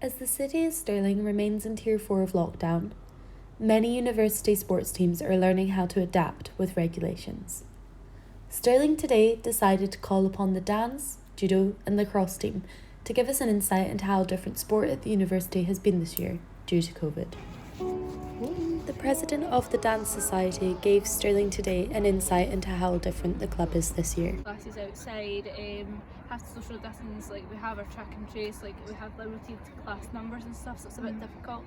As the city of Stirling remains in Tier 4 of lockdown, many university sports teams are learning how to adapt with regulations. Stirling today decided to call upon the dance, judo and lacrosse team to give us an insight into how different sport at the university has been this year due to COVID. The president of the Dance Society gave Stirling today an insight into how different the club is this year. Classes outside, have to social distance, like we have our track and trace, like we have limited class numbers and stuff, so it's a bit difficult.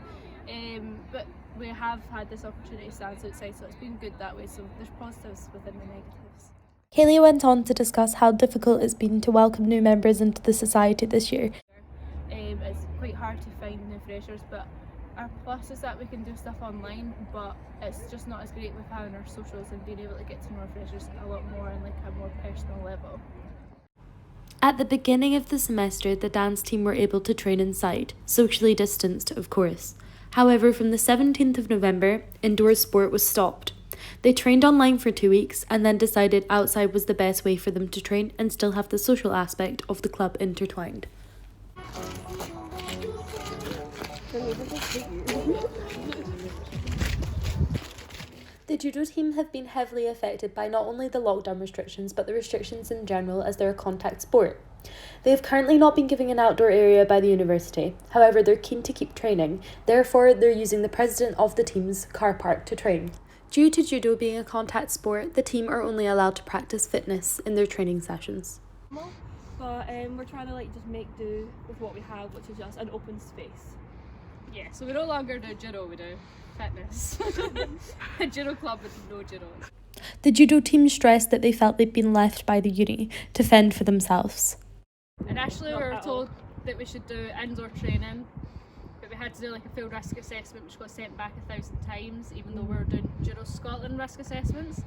But we have had this opportunity to dance outside, so it's been good that way, so there's positives within the negatives. Kaylee went on to discuss how difficult it's been to welcome new members into the society this year. It's quite hard to find new freshers, but our plus is that we can do stuff online, but it's just not as great with having our socials and being able to get to know our freshers a lot more on like a more personal level. At the beginning of the semester, the dance team were able to train inside, socially distanced, of course. However, from the 17th of November, indoor sport was stopped. They trained online for 2 weeks and then decided outside was the best way for them to train and still have the social aspect of the club intertwined. The judo team have been heavily affected by not only the lockdown restrictions but the restrictions in general as they're a contact sport. They have currently not been given an outdoor area by the university, however they're keen to keep training, therefore they're using the president of the team's car park to train. Due to judo being a contact sport, the team are only allowed to practice fitness in their training sessions. But we're trying to just make do with what we have, which is just an open space. Yeah, so we no longer do judo, we do fitness. A judo club with no judo. The judo team stressed that they felt they'd been left by the uni to fend for themselves. Initially we were told that we should do indoor training, but we had to do like a field risk assessment which got sent back 1,000 times, even though we were doing Judo Scotland risk assessments.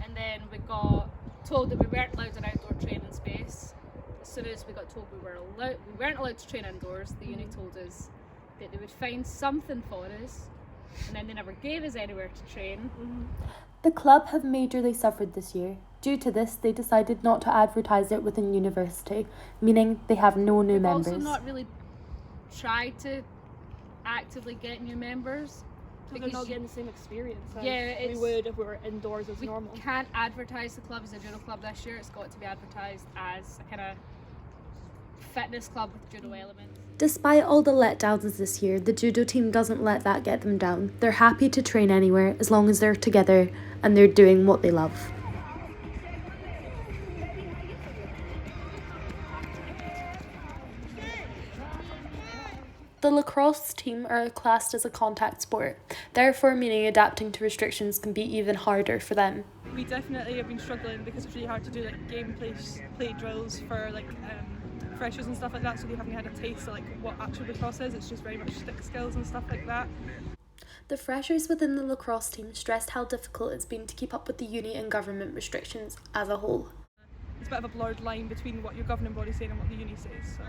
And then we got told that we weren't allowed an outdoor training space. As soon as we got told we weren't allowed to train indoors, the uni told us that they would find something for us, and then they never gave us anywhere to train. The club have majorly suffered this year. Due to this, they decided not to advertise it within university, meaning they have no new members. We've also not really tried to actively get new members. Because we're not getting the same experience as we we would if we were indoors as normal. We can't advertise the club as a judo club this year. It's got to be advertised as a kind of fitness club with judo elements. Despite all the letdowns this year, the judo team doesn't let that get them down. They're happy to train anywhere as long as they're together and they're doing what they love. The lacrosse team are classed as a contact sport, therefore meaning adapting to restrictions can be even harder for them. We definitely have been struggling because it's really hard to do game play drills for freshers and stuff like that, so they haven't had a taste of what actual lacrosse is. It's just very much stick skills and stuff like that. The freshers within the lacrosse team stressed how difficult it's been to keep up with the uni and government restrictions as a whole. It's a bit of a blurred line between what your governing body's saying and what the uni says. So.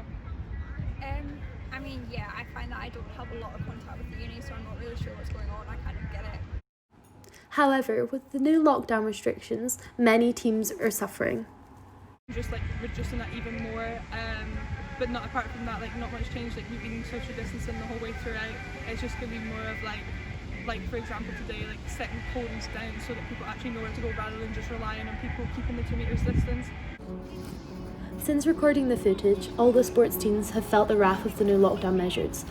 I find that I don't have a lot of contact with the uni, so I'm not really sure what's going on. I kind of get it. However, with the new lockdown restrictions, many teams are suffering. Just reducing that even more, but not apart from that, not much change. We've been social distancing the whole way throughout. It's just going to be more of for example today, setting cones down so that people actually know where to go rather than just relying on people keeping the 2 meters distance. Since recording the footage, all the sports teams have felt the wrath of the new lockdown measures.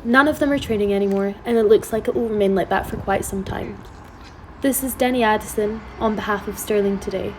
None of them are training anymore, and it looks like it will remain like that for quite some time. This is Denny Addison on behalf of Stirling Today.